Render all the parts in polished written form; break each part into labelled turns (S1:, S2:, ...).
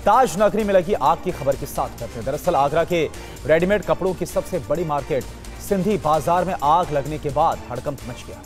S1: ताज नगरी में लगी आग की खबर के साथ करते हैं। दरअसल आगरा के रेडीमेड कपड़ों की सबसे बड़ी मार्केट सिंधी बाजार में आग लगने के बाद हड़कंप मच गया।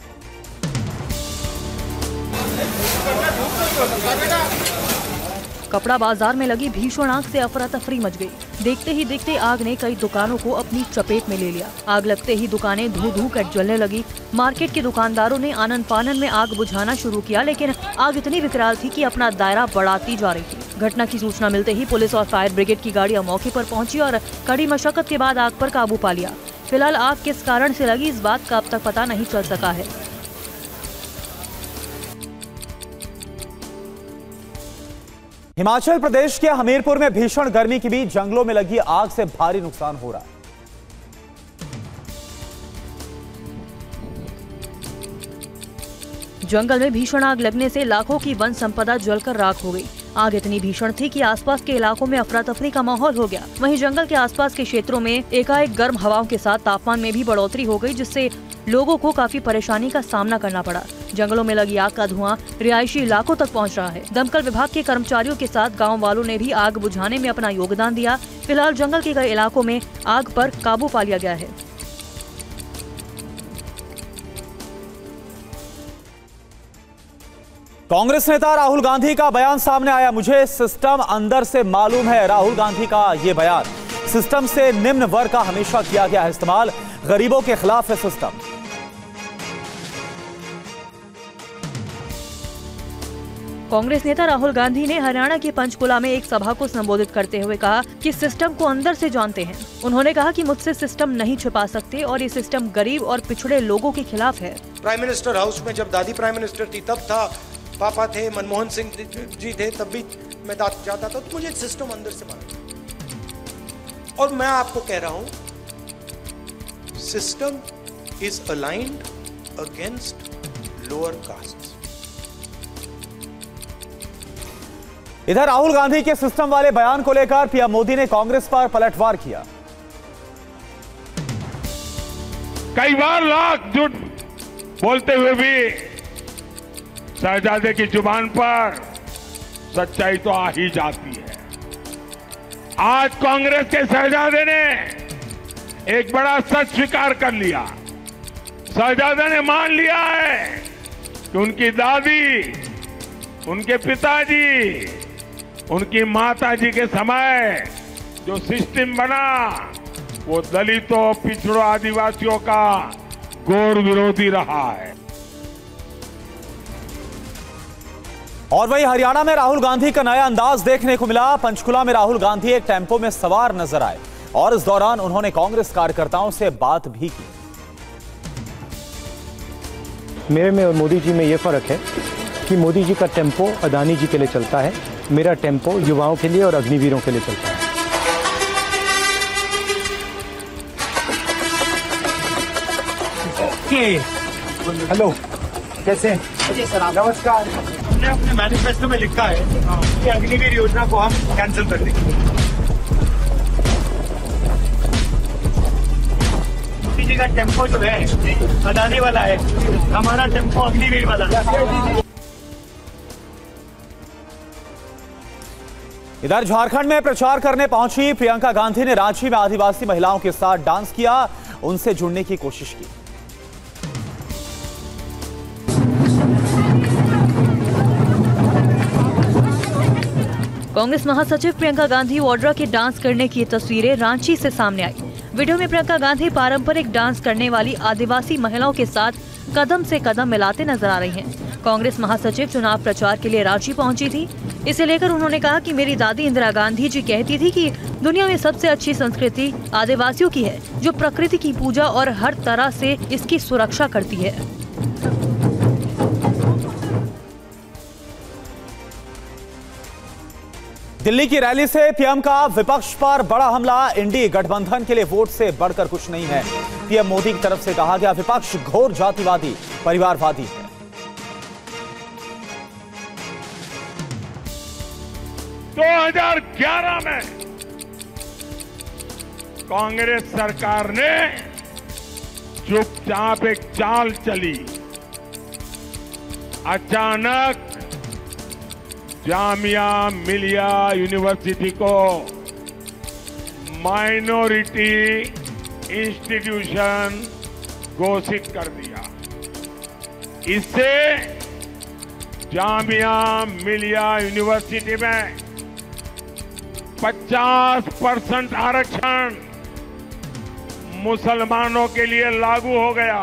S2: कपड़ा बाजार में लगी भीषण आग से अफरा तफरी मच गई। देखते ही देखते आग ने कई दुकानों को अपनी चपेट में ले लिया। आग लगते ही दुकानें धू धू कर जलने लगी। मार्केट के दुकानदारों ने आनन फानन में आग बुझाना शुरू किया, लेकिन आग इतनी विकराल थी कि अपना दायरा बढ़ाती जा रही थी। घटना की सूचना मिलते ही पुलिस और फायर ब्रिगेड की गाड़ियां मौके पर पहुंची और कड़ी मशक्कत के बाद आग पर काबू पा लिया। फिलहाल आग किस कारण से लगी, इस बात का अब तक पता नहीं चल सका है।
S1: हिमाचल प्रदेश के हमीरपुर में भीषण गर्मी के बीच जंगलों में लगी आग से भारी नुकसान हो रहा है।
S2: जंगल में भीषण आग लगने से लाखों की वन संपदा जलकर राख हो गई। आग इतनी भीषण थी कि आसपास के इलाकों में अफरा तफरी का माहौल हो गया। वहीं जंगल के आसपास के क्षेत्रों में एकाएक गर्म हवाओं के साथ तापमान में भी बढ़ोतरी हो गई, जिससे लोगों को काफी परेशानी का सामना करना पड़ा। जंगलों में लगी आग का धुआं रिहायशी इलाकों तक पहुंच रहा है। दमकल विभाग के कर्मचारियों के साथ गांव वालों ने भी आग बुझाने में अपना योगदान दिया। फिलहाल जंगल के कई इलाकों में आग पर काबू पा लिया गया है।
S1: कांग्रेस नेता राहुल गांधी का बयान सामने आया। मुझे सिस्टम अंदर से मालूम है। राहुल गांधी का ये बयान। सिस्टम से निम्न वर्ग का हमेशा किया गया है इस्तेमाल, गरीबों के खिलाफ है सिस्टम।
S2: कांग्रेस नेता राहुल गांधी ने हरियाणा के पंचकुला में एक सभा को संबोधित करते हुए कहा कि सिस्टम को अंदर से जानते हैं। उन्होंने कहा कि मुझसे सिस्टम नहीं छिपा सकते और ये सिस्टम गरीब और पिछड़े लोगों के खिलाफ है।
S3: प्राइम मिनिस्टर हाउस में जब दादी प्राइम मिनिस्टर थी तब था, पापा थे, मनमोहन सिंह जी थे, तब भी मैं जाता था, तो मुझे सिस्टम अंदर से मालूम। और मैं आपको कह रहा हूं, system is aligned against lower caste.
S1: इधर राहुल गांधी के सिस्टम वाले बयान को लेकर पीएम मोदी ने कांग्रेस पर पलटवार किया।
S4: कई बार लाख झूठ बोलते हुए भी शहजादे की जुबान पर सच्चाई तो आ ही जाती है। आज कांग्रेस के शहजादे ने एक बड़ा सच स्वीकार कर लिया। शहजादे ने मान लिया है कि उनकी दादी, उनके पिताजी, उनकी माताजी के समय जो सिस्टम बना वो दलितों, पिछड़ों, आदिवासियों का घोर विरोधी रहा है।
S1: और वहीं हरियाणा में राहुल गांधी का नया अंदाज देखने को मिला। पंचकुला में राहुल गांधी एक टेंपो में सवार नजर आए और इस दौरान उन्होंने कांग्रेस कार्यकर्ताओं से बात भी की।
S5: मेरे में और मोदी जी में ये फर्क है कि मोदी जी का टेंपो अदानी जी के लिए चलता है, मेरा टेंपो युवाओं के लिए और अग्निवीरों के लिए चलता है। हेलो, कैसे? नमस्कार। हमने अपने मैनिफेस्टो में लिखा है कि अग्निवीर योजना को हम कैंसिल कर देंगे। मोदी जी का टेंपो जो है अदानी वाला है, हमारा टेंपो अग्निवीर वाला है।
S1: इधर झारखंड में प्रचार करने पहुंची प्रियंका गांधी ने रांची में आदिवासी महिलाओं के साथ डांस किया, उनसे जुड़ने की कोशिश की।
S2: कांग्रेस महासचिव प्रियंका गांधी वाड्रा के डांस करने की तस्वीरें रांची से सामने आई। वीडियो में प्रियंका गांधी पारंपरिक डांस करने वाली आदिवासी महिलाओं के साथ कदम से कदम मिलाते नजर आ रही हैं। कांग्रेस महासचिव चुनाव प्रचार के लिए रांची पहुंची थी। इसे लेकर उन्होंने कहा कि मेरी दादी इंदिरा गांधी जी कहती थी कि दुनिया में सबसे अच्छी संस्कृति आदिवासियों की है, जो प्रकृति की पूजा और हर तरह से इसकी सुरक्षा करती है।
S1: दिल्ली की रैली से पीएम का विपक्ष पर बड़ा हमला। इंडी गठबंधन के लिए वोट से बढ़कर कुछ नहीं है। पीएम मोदी की तरफ से कहा गया विपक्ष घोर जातिवादी, परिवारवादी है।
S4: 2011 में कांग्रेस सरकार ने चुपचाप एक चाल चली। अचानक जामिया मिलिया यूनिवर्सिटी को माइनॉरिटी इंस्टीट्यूशन घोषित कर दिया। इससे जामिया मिलिया यूनिवर्सिटी में 50% आरक्षण मुसलमानों के लिए लागू हो गया।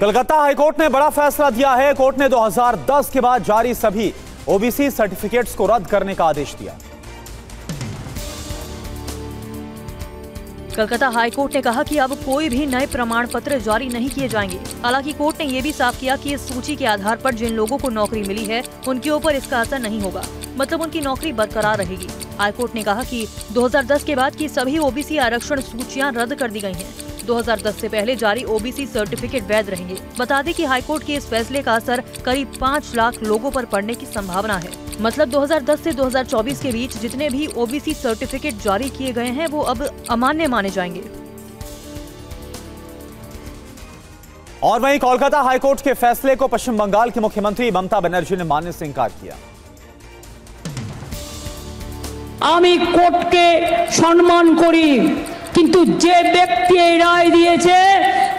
S1: कलकत्ता हाईकोर्ट ने बड़ा फैसला दिया है। कोर्ट ने 2010 के बाद जारी सभी ओबीसी सर्टिफिकेट्स को रद्द करने का आदेश दिया।
S2: कलकत्ता हाईकोर्ट ने कहा कि अब कोई भी नए प्रमाण पत्र जारी नहीं किए जाएंगे। हालांकि कोर्ट ने यह भी साफ किया कि इस सूची के आधार पर जिन लोगों को नौकरी मिली है उनके ऊपर इसका असर नहीं होगा, मतलब उनकी नौकरी बरकरार रहेगी। हाईकोर्ट ने कहा कि 2010 के बाद की सभी ओबीसी आरक्षण सूचियां रद्द कर दी गई हैं। 2010 से पहले जारी ओबीसी सर्टिफिकेट वैध रहेंगे। बता दें कि हाईकोर्ट के इस फैसले का असर करीब 5 लाख लोगों पर पड़ने की संभावना है। मतलब 2010 से 2024 के बीच जितने भी ओबीसी सर्टिफिकेट जारी किए गए हैं वो अब अमान्य माने जाएंगे।
S1: और वहीं कोलकाता हाईकोर्ट के फैसले को पश्चिम बंगाल की मुख्यमंत्री ममता बनर्जी ने मानने से इनकार किया।
S6: आमी कोर्ट के सम्मान करी, किंतु जे व्यक्ति राय दिएছে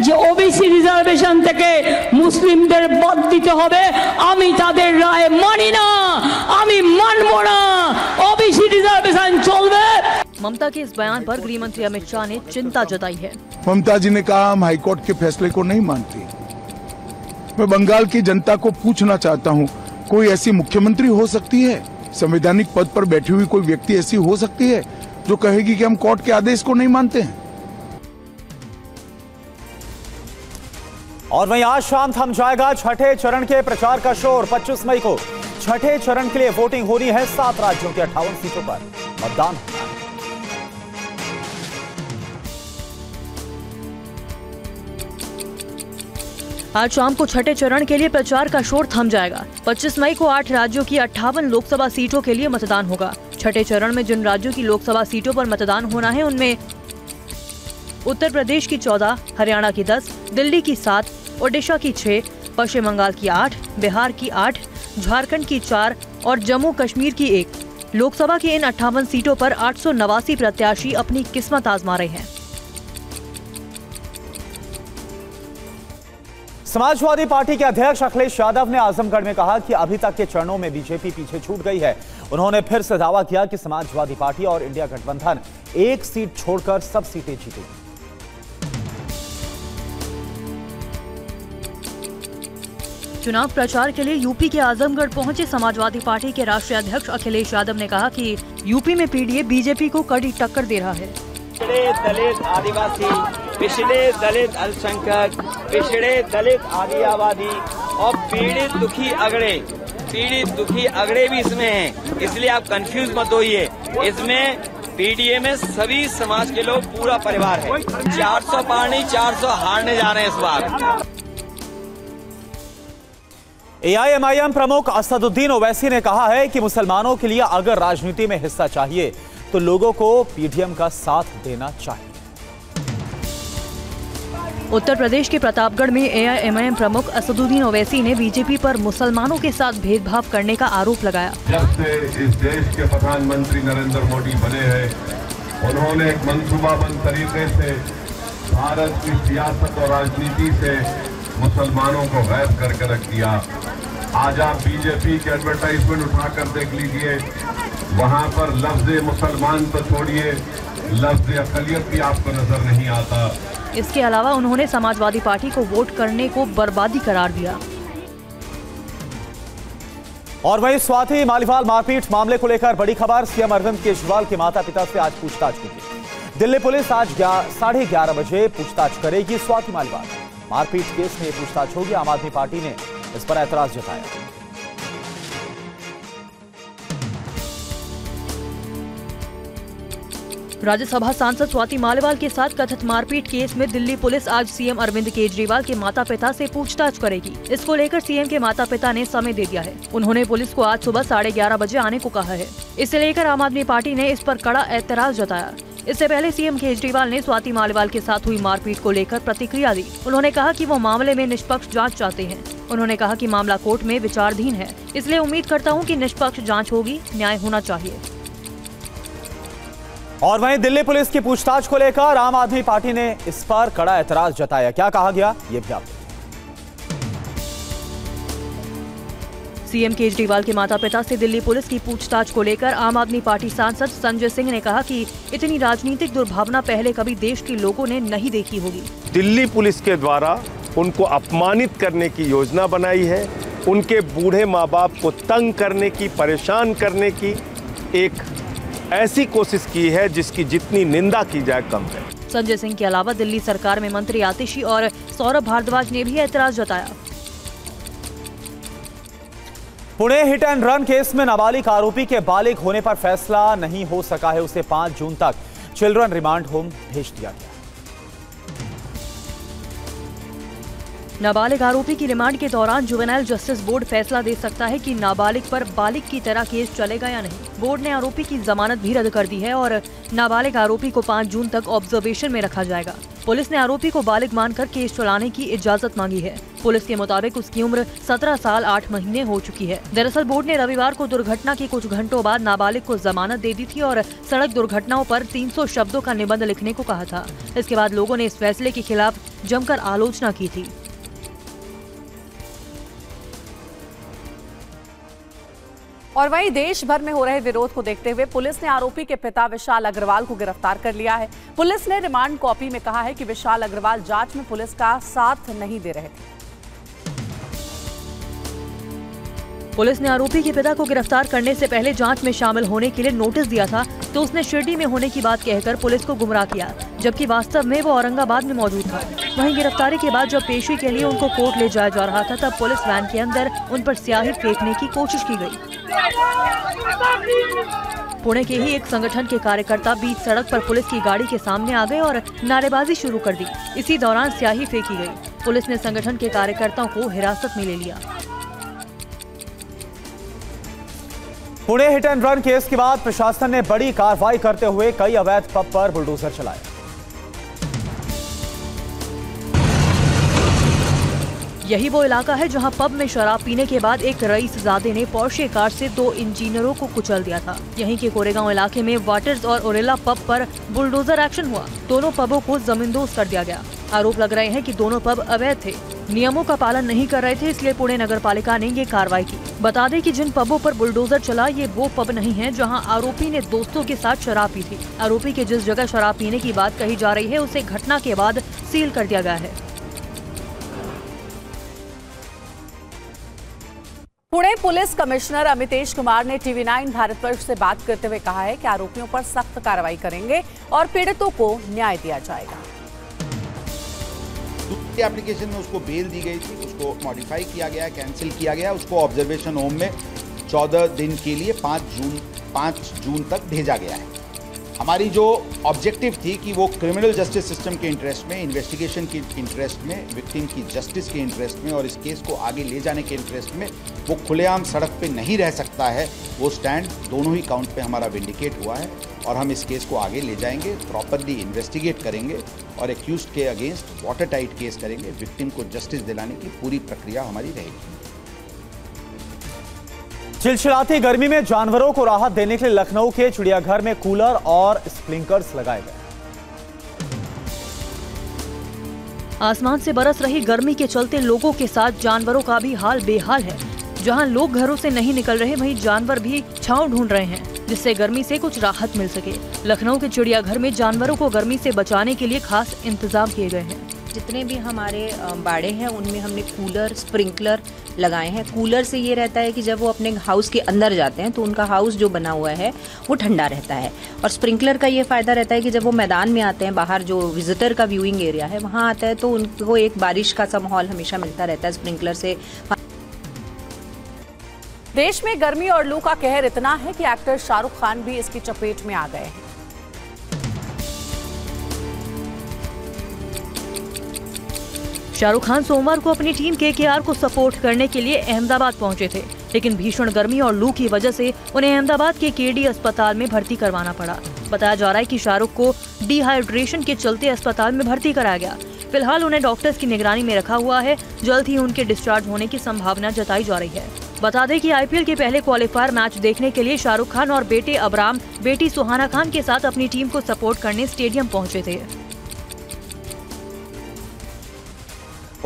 S6: যে ওবিসি রিজার্ভেশন থেকে মুসলিমদের বাদ দিতে হবে, আমি তাদের রায় মানি না, আমি মানব না, ওবিসি রিজার্ভেশন চলবে।
S2: ममता के इस बयान पर गृह मंत्री अमित शाह ने चिंता जताई है।
S7: ममता जी ने कहा हम हाईकोर्ट के फैसले को नहीं मानती। मैं बंगाल की जनता को पूछना चाहता हूँ, कोई ऐसी मुख्यमंत्री हो सकती है, संवैधानिक पद पर बैठी हुई कोई व्यक्ति ऐसी हो सकती है जो कहेगी कि हम कोर्ट के आदेश को नहीं मानते हैं?
S1: और वहीं आज शाम थम जाएगा छठे चरण के प्रचार का शोर। 25 मई को छठे चरण के लिए वोटिंग होनी है। 7 राज्यों के 58 सीटों पर मतदान होना है।
S2: आज शाम को छठे चरण के लिए प्रचार का शोर थम जाएगा। 25 मई को 8 राज्यों की 58 लोकसभा सीटों के लिए मतदान होगा। छठे चरण में जिन राज्यों की लोकसभा सीटों पर मतदान होना है उनमें उत्तर प्रदेश की 14, हरियाणा की 10, दिल्ली की 7, ओडिशा की 6, पश्चिम बंगाल की 8, बिहार की 8, झारखंड की 4 और जम्मू कश्मीर की 1। लोकसभा की इन 58 सीटों पर 889 प्रत्याशी अपनी किस्मत आजमा रहे हैं।
S1: समाजवादी पार्टी के अध्यक्ष अखिलेश यादव ने आजमगढ़ में कहा कि अभी तक के चरणों में बीजेपी पीछे छूट गई है। उन्होंने फिर से दावा किया कि समाजवादी पार्टी और इंडिया गठबंधन एक सीट छोड़कर सब सीटें जीतेगी।
S2: चुनाव प्रचार के लिए यूपी के आजमगढ़ पहुंचे समाजवादी पार्टी के राष्ट्रीय अध्यक्ष अखिलेश यादव ने कहा कि यूपी में पीडीए बीजेपी को कड़ी टक्कर दे रहा है।
S8: पिछड़े दलित आदिवासी, पिछड़े दलित अल्पसंख्यक, पिछड़े दलित आदि आबादी और पीड़ित दुखी अगड़े भी इसमें हैं, इसलिए आप कंफ्यूज मत होइए। इसमें पीडीए में सभी समाज के लोग पूरा परिवार है। 400 पार नहीं 400 हारने जा रहे हैं इस बार।
S1: एआईएमआईएम प्रमुख असदुद्दीन ओवैसी ने कहा है कि मुसलमानों के लिए अगर राजनीति में हिस्सा चाहिए तो लोगों को पीडीएम का साथ देना चाहिए।
S2: उत्तर प्रदेश के प्रतापगढ़ में एआईएमआईएम प्रमुख असदुद्दीन ओवैसी ने बीजेपी पर मुसलमानों के साथ भेदभाव करने का आरोप लगाया।
S9: जब से इस देश के प्रधानमंत्री नरेंद्र मोदी बने हैं, उन्होंने एक मंसूबाबंद तरीके से भारत की सियासत और राजनीति से मुसलमानों को गायब करके रख दिया। आज आप बीजेपी के एडवर्टाइजमेंट उठाकर देख लीजिए, वहां पर लफ्ज मुसलमान तो छोड़िए, लफ्ज अकलियत भी आपको नजर नहीं आता।
S2: इसके अलावा उन्होंने समाजवादी पार्टी को वोट करने को बर्बादी करार दिया।
S1: और वहीं स्वाति मालीवाल मारपीट मामले को लेकर बड़ी खबर। सीएम अरविंद केजरीवाल के माता पिता से आज पूछताछ होगी। दिल्ली पुलिस आज 11:30 बजे पूछताछ करेगी स्वाति मालीवाल। मारपीट केस में पूछताछ होगी। आम आदमी पार्टी ने इस पर ऐतराज जताया।
S2: राज्यसभा सांसद स्वाति मालीवाल के साथ कथित मारपीट केस में दिल्ली पुलिस आज सीएम अरविंद केजरीवाल के माता पिता से पूछताछ करेगी। इसको लेकर सीएम के माता पिता ने समय दे दिया है। उन्होंने पुलिस को आज सुबह 11:30 बजे आने को कहा है। इसे लेकर आम आदमी पार्टी ने इस पर कड़ा ऐतराज जताया। इससे पहले सीएम केजरीवाल ने स्वाति मालीवाल के साथ हुई मारपीट को लेकर प्रतिक्रिया दी। उन्होंने कहा कि वो मामले में निष्पक्ष जांच चाहते हैं। उन्होंने कहा कि मामला कोर्ट में विचाराधीन है, इसलिए उम्मीद करता हूं कि निष्पक्ष जांच होगी, न्याय होना चाहिए।
S1: और वहीं दिल्ली पुलिस की पूछताछ को लेकर आम आदमी पार्टी ने इस पर कड़ा एतराज जताया। क्या कहा गया, ये भी आपको।
S2: सीएम केजरीवाल के माता पिता से दिल्ली पुलिस की पूछताछ को लेकर आम आदमी पार्टी सांसद संजय सिंह ने कहा कि इतनी राजनीतिक दुर्भावना पहले कभी देश के लोगों ने नहीं देखी होगी।
S10: दिल्ली पुलिस के द्वारा उनको अपमानित करने की योजना बनाई है, उनके बूढ़े माँ बाप को तंग करने की, परेशान करने की एक ऐसी कोशिश की है जिसकी जितनी निंदा की जाए कम है।
S2: संजय सिंह के अलावा दिल्ली सरकार में मंत्री आतिशी और सौरभ भारद्वाज ने भी ऐतराज जताया।
S1: Pune hit and run case में नाबालिग आरोपी के बालिग होने पर फैसला नहीं हो सका है, उसे 5 जून तक चिल्ड्रन रिमांड होम भेज दिया गया।
S2: नाबालिग आरोपी की रिमांड के दौरान जुवेनाइल जस्टिस बोर्ड फैसला दे सकता है कि नाबालिग पर बालिग की तरह केस चलेगा या नहीं। बोर्ड ने आरोपी की जमानत भी रद्द कर दी है और नाबालिग आरोपी को 5 जून तक ऑब्जर्वेशन में रखा जाएगा। पुलिस ने आरोपी को बालिग मानकर केस चलाने की इजाजत मांगी है। पुलिस के मुताबिक उसकी उम्र 17 साल 8 महीने हो चुकी है। दरअसल बोर्ड ने रविवार को दुर्घटना के कुछ घंटों बाद नाबालिग को जमानत दे दी थी और सड़क दुर्घटनाओं पर 300 शब्दों का निबंध लिखने को कहा था। इसके बाद लोगों ने इस फैसले के खिलाफ जमकर आलोचना की थी।
S11: और वहीं देश भर में हो रहे विरोध को देखते हुए पुलिस ने आरोपी के पिता विशाल अग्रवाल को गिरफ्तार कर लिया है। पुलिस ने रिमांड कॉपी में कहा है कि विशाल अग्रवाल जांच में पुलिस का साथ नहीं दे रहे थे।
S2: पुलिस ने आरोपी के पिता को गिरफ्तार करने से पहले जांच में शामिल होने के लिए नोटिस दिया था, तो उसने शिरडी में होने की बात कहकर पुलिस को गुमराह किया, जबकि वास्तव में वो औरंगाबाद में मौजूद था। वहीं गिरफ्तारी के बाद जब पेशी के लिए उनको कोर्ट ले जाया जा रहा था, तब पुलिस वैन के अंदर उन पर स्याही फेंकने की कोशिश की गई। पुणे के ही एक संगठन के कार्यकर्ता बीच सड़क पर पुलिस की गाड़ी के सामने आ गए और नारेबाजी शुरू कर दी। इसी दौरान स्याही फेंकी गई। पुलिस ने संगठन के कार्यकर्ताओं को हिरासत में ले लिया।
S1: Pune hit and run case के बाद प्रशासन ने बड़ी कार्रवाई करते हुए कई अवैध पब पर बुलडोजर चलाए।
S2: यही वो इलाका है जहां पब में शराब पीने के बाद एक रईसजादे ने पोर्शे कार से 2 इंजीनियरों को कुचल दिया था। यहीं के कोरेगांव इलाके में वाटर्स और ओरेला पब पर बुलडोजर एक्शन हुआ। दोनों पबों को जमींदोज कर दिया गया। आरोप लग रहे हैं कि दोनों पब अवैध थे, नियमों का पालन नहीं कर रहे थे, इसलिए पुणे नगर पालिका ने ये कार्रवाई की। बता दें कि जिन पबों पर बुलडोजर चला ये वो पब नहीं है जहां आरोपी ने दोस्तों के साथ शराब पी थी। आरोपी के जिस जगह शराब पीने की बात कही जा रही है उसे घटना के बाद सील कर दिया गया है।
S11: पुणे पुलिस कमिश्नर अमितेश कुमार ने टीवी9 भारतवर्ष से बात करते हुए कहा है कि आरोपियों पर सख्त कार्रवाई करेंगे और पीड़ितों को न्याय दिया जाएगा।
S12: दूसरी एप्लीकेशन में उसको बेल दी गई थी, उसको मॉडिफाई किया गया, कैंसिल किया गया, उसको ऑब्जर्वेशन होम में 14 दिन के लिए 5 जून तक भेजा गया है। हमारी जो ऑब्जेक्टिव थी कि वो क्रिमिनल जस्टिस सिस्टम के इंटरेस्ट में, इन्वेस्टिगेशन के इंटरेस्ट में, विक्टिम की जस्टिस के इंटरेस्ट में और इस केस को आगे ले जाने के इंटरेस्ट में वो खुलेआम सड़क पे नहीं रह सकता है, वो स्टैंड दोनों ही काउंट पे हमारा विंडिकेट हुआ है और हम इस केस को आगे ले जाएंगे, प्रॉपरली इन्वेस्टिगेट करेंगे और एक्यूज्ड के अगेंस्ट वाटर टाइट केस करेंगे। विक्टिम को जस्टिस दिलाने की पूरी प्रक्रिया हमारी रहेगी।
S1: चिलचिलाती गर्मी में जानवरों को राहत देने के लिए लखनऊ के चिड़ियाघर में कूलर और स्प्रिंकलर्स लगाए गए।
S2: आसमान से बरस रही गर्मी के चलते लोगों के साथ जानवरों का भी हाल बेहाल है। जहां लोग घरों से नहीं निकल रहे, वहीं जानवर भी छांव ढूंढ रहे हैं, जिससे गर्मी से कुछ राहत मिल सके। लखनऊ के चिड़ियाघर में जानवरों को गर्मी से बचाने के लिए खास इंतजाम किए गए हैं।
S13: जितने भी हमारे बाड़े हैं उनमें हमने कूलर, स्प्रिंकलर लगाए हैं। कूलर से ये रहता है कि जब वो अपने हाउस के अंदर जाते हैं तो उनका हाउस जो बना हुआ है वो ठंडा रहता है। और स्प्रिंकलर का ये फ़ायदा रहता है कि जब वो मैदान में आते हैं, बाहर जो विजिटर का व्यूइंग एरिया है वहाँ आता है, तो उनको एक बारिश का सा माहौल हमेशा मिलता रहता है स्प्रिंकलर से।
S11: देश में गर्मी और लू का कहर इतना है कि एक्टर शाहरुख खान भी इसकी चपेट में आ गए हैं।
S2: शाहरुख खान सोमवार को अपनी टीम KKR को सपोर्ट करने के लिए अहमदाबाद पहुंचे थे, लेकिन भीषण गर्मी और लू की वजह से उन्हें अहमदाबाद के KD अस्पताल में भर्ती करवाना पड़ा। बताया जा रहा है कि शाहरुख को डिहाइड्रेशन के चलते अस्पताल में भर्ती कराया गया। फिलहाल उन्हें डॉक्टर्स की निगरानी में रखा हुआ है। जल्द ही उनके डिस्चार्ज होने की संभावना जताई जा रही है। बता दें कि आईपीएल के पहले क्वालिफायर मैच देखने के लिए शाहरुख खान और बेटे अबराम बेटी सुहाना खान के साथ अपनी टीम को सपोर्ट करने स्टेडियम पहुंचे थे।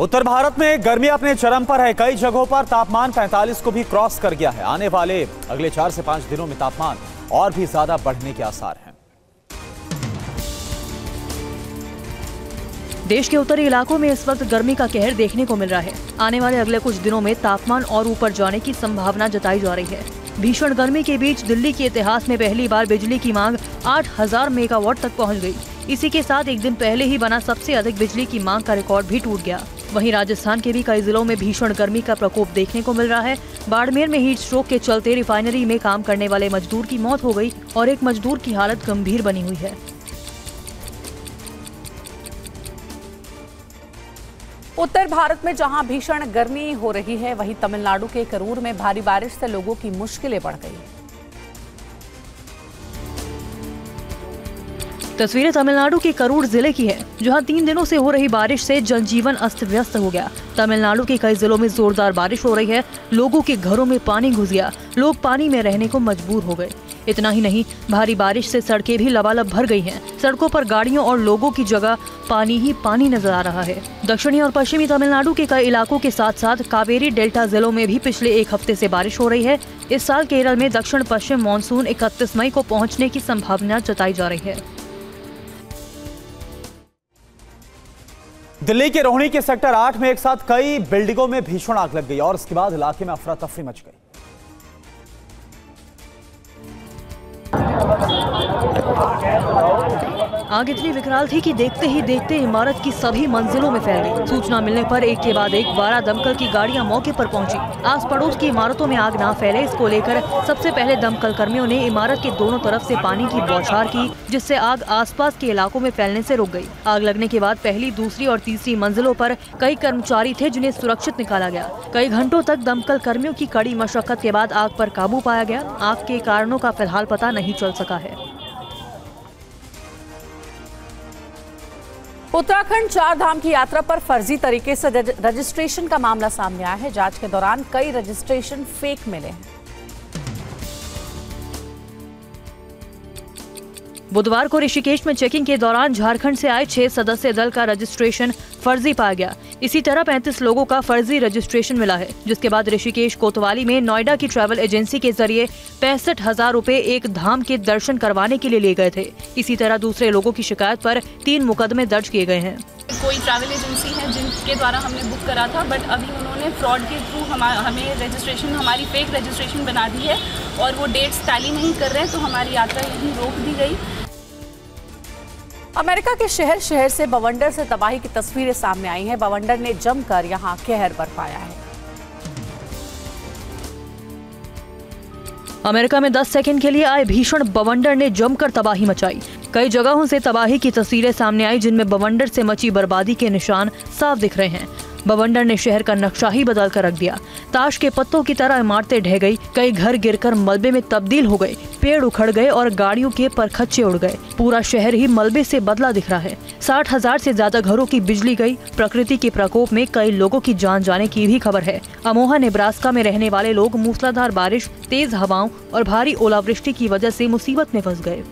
S1: उत्तर भारत में गर्मी अपने चरम पर है। कई जगहों पर तापमान 45 को भी क्रॉस कर गया है। आने वाले अगले 4 से 5 दिनों में तापमान और भी ज्यादा बढ़ने के आसार हैं।
S2: देश के उत्तरी इलाकों में इस वक्त गर्मी का कहर देखने को मिल रहा है। आने वाले अगले कुछ दिनों में तापमान और ऊपर जाने की संभावना जताई जा रही है। भीषण गर्मी के बीच दिल्ली के इतिहास में पहली बार बिजली की मांग 8000 मेगावाट तक पहुंच गई। इसी के साथ एक दिन पहले ही बना सबसे अधिक बिजली की मांग का रिकॉर्ड भी टूट गया। वहीं राजस्थान के भी कई जिलों में भीषण गर्मी का प्रकोप देखने को मिल रहा है। बाड़मेर में हीट स्ट्रोक के चलते रिफाइनरी में काम करने वाले मजदूर की मौत हो गई और एक मजदूर की हालत गंभीर बनी हुई है।
S11: उत्तर भारत में जहां भीषण गर्मी हो रही है, वहीं तमिलनाडु के करूर में भारी बारिश से लोगों की मुश्किलें बढ़ गई।
S2: तस्वीरें तमिलनाडु के करूर जिले की है, जहां 3 दिनों से हो रही बारिश से जनजीवन अस्त व्यस्त हो गया। तमिलनाडु के कई जिलों में जोरदार बारिश हो रही है। लोगों के घरों में पानी घुस गया, लोग पानी में रहने को मजबूर हो गए। इतना ही नहीं, भारी बारिश से सड़कें भी लबालब भर गई हैं। सड़कों पर गाड़ियों और लोगों की जगह पानी ही पानी नजर आ रहा है। दक्षिणी और पश्चिमी तमिलनाडु के कई इलाकों के साथ साथ कावेरी डेल्टा जिलों में भी पिछले 1 हफ्ते से बारिश हो रही है। इस साल केरल में दक्षिण पश्चिम मानसून 31 मई को पहुँचने की संभावना जताई जा रही है।
S1: दिल्ली के रोहिणी के सेक्टर 8 में एक साथ कई बिल्डिंगों में भीषण आग लग गई और इसके बाद इलाके में अफरा तफरी मच गई।
S2: आग इतनी विकराल थी कि देखते ही देखते इमारत की सभी मंजिलों में फैल गई। सूचना मिलने पर एक के बाद एक 12 दमकल की गाड़ियां मौके पर पहुंची। आस पड़ोस की इमारतों में आग ना फैले, इसको लेकर सबसे पहले दमकल कर्मियों ने इमारत के दोनों तरफ से पानी की बौछार की, जिससे आग आसपास के इलाकों में फैलने से रुक गई। आग लगने के बाद पहली, दूसरी और तीसरी मंजिलों पर कई कर्मचारी थे जिन्हें सुरक्षित निकाला गया। कई घंटों तक दमकल कर्मियों की कड़ी मशक्कत के बाद आग पर काबू पाया गया। आग के कारणों का फिलहाल पता नहीं चल सका है।
S11: उत्तराखंड 4 धाम की यात्रा पर फर्जी तरीके से रजिस्ट्रेशन का मामला सामने आया है। जांच के दौरान कई रजिस्ट्रेशन फेक मिले हैं।
S2: बुधवार को ऋषिकेश में चेकिंग के दौरान झारखंड से आए 6 सदस्यीय दल का रजिस्ट्रेशन फर्जी पाया गया। इसी तरह 35 लोगों का फर्जी रजिस्ट्रेशन मिला है, जिसके बाद ऋषिकेश कोतवाली में नोएडा की ट्रैवल एजेंसी के जरिए 65,000 रुपए एक धाम के दर्शन करवाने के लिए ले गए थे। इसी तरह दूसरे लोगों की शिकायत पर 3 मुकदमे दर्ज किए गए हैं।
S14: कोई ट्रैवल एजेंसी है जिनके द्वारा हमने बुक करा था, बट अभी उन्होंने फ्रॉड के थ्रू हमें रजिस्ट्रेशन, हमारी फेक रजिस्ट्रेशन बना दी है और वो डेट्स टैली नहीं कर रहे हैं, तो हमारी यात्रा यहीं रोक दी गई।
S11: अमेरिका के शहर शहर से बवंडर से तबाही की तस्वीरें सामने आई हैं। बवंडर ने जमकर यहां कहर बरपाया है।
S2: अमेरिका में 10 सेकंड के लिए आए भीषण बवंडर ने जमकर तबाही मचाई। कई जगहों से तबाही की तस्वीरें सामने आई, जिनमें बवंडर से मची बर्बादी के निशान साफ दिख रहे हैं। बवंडर ने शहर का नक्शा ही बदल कर रख दिया। ताश के पत्तों की तरह इमारतें ढह गई, कई घर गिरकर मलबे में तब्दील हो गए, पेड़ उखड़ गए और गाड़ियों के परखच्चे उड़ गए। पूरा शहर ही मलबे से बदला दिख रहा है। 60,000 से ज्यादा घरों की बिजली गई। प्रकृति के प्रकोप में कई लोगों की जान जाने की भी खबर है। अमोहा नेब्रास्का में रहने वाले लोग मूसलाधार बारिश, तेज हवाओं और भारी ओलावृष्टि की वजह से मुसीबत में फंस गए।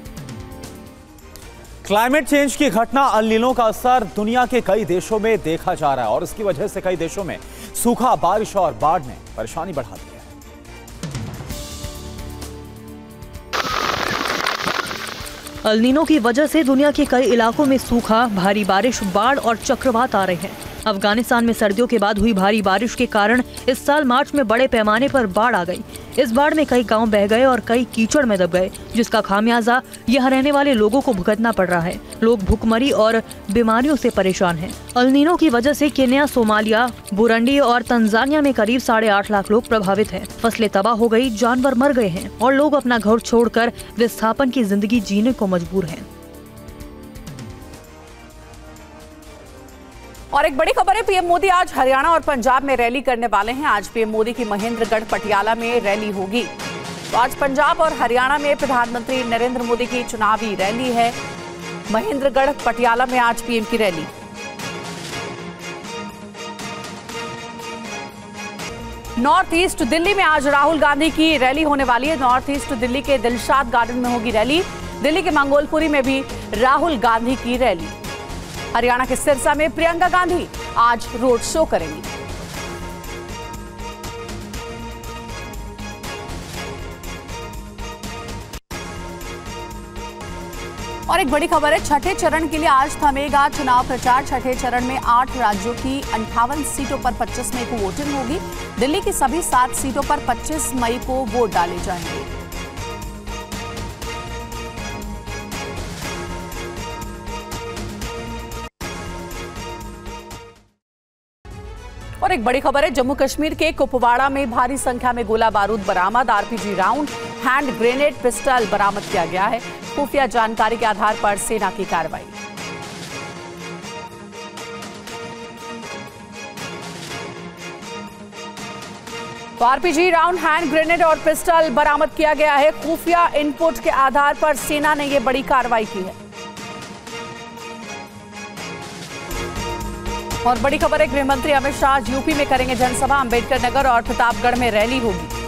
S1: क्लाइमेट चेंज की घटना अल नीनो का असर दुनिया के कई देशों में देखा जा रहा है और इसकी वजह से कई देशों में सूखा, बारिश और बाढ़ ने परेशानी बढ़ा दी है।
S2: अल नीनो की वजह से दुनिया के कई इलाकों में सूखा, भारी बारिश, बाढ़ और चक्रवात आ रहे हैं। अफगानिस्तान में सर्दियों के बाद हुई भारी बारिश के कारण इस साल मार्च में बड़े पैमाने पर बाढ़ आ गई। इस बाढ़ में कई गांव बह गए और कई कीचड़ में दब गए, जिसका खामियाजा यहाँ रहने वाले लोगों को भुगतना पड़ रहा है। लोग भूखमरी और बीमारियों से परेशान हैं। अल नीनो की वजह से केन्या, सोमालिया, बुरुंडी और तंजानिया में करीब 8.5 लाख लोग प्रभावित हैं। फसलें तबाह हो गई, जानवर मर गए हैं और लोग अपना घर छोड़कर विस्थापन की जिंदगी जीने को मजबूर हैं।
S11: और एक बड़ी खबर है, पीएम मोदी आज हरियाणा और पंजाब में रैली करने वाले हैं। आज पीएम मोदी की महेंद्रगढ़ पटियाला में रैली होगी। तो आज पंजाब और हरियाणा में प्रधानमंत्री नरेंद्र मोदी की चुनावी रैली है। महेंद्रगढ़ पटियाला में आज पीएम की रैली। नॉर्थ ईस्ट दिल्ली में आज राहुल गांधी की रैली होने वाली है। नॉर्थ ईस्ट दिल्ली के दिलशाद गार्डन में होगी रैली। दिल्ली के मंगोलपुरी में भी राहुल गांधी की रैली। हरियाणा के सिरसा में प्रियंका गांधी आज रोड शो करेंगी। और एक बड़ी खबर है, छठे चरण के लिए आज थमेगा चुनाव प्रचार। छठे चरण में 8 राज्यों की 58 सीटों पर 25 मई को वोटिंग होगी। दिल्ली की सभी 7 सीटों पर 25 मई को वोट डाले जाएंगे। और एक बड़ी खबर है, जम्मू कश्मीर के कुपवाड़ा में भारी संख्या में गोला बारूद बरामद। RPG round, hand grenade, pistol बरामद किया गया है। खुफिया जानकारी के आधार पर सेना की कार्रवाई। तो आरपीजी राउंड, हैंड ग्रेनेड और पिस्टल बरामद किया गया है। खुफिया इनपुट के आधार पर सेना ने यह बड़ी कार्रवाई की है। और बड़ी खबर है, गृह मंत्री अमित शाह यूपी में करेंगे जनसभा। अंबेडकर नगर और प्रतापगढ़ में रैली होगी।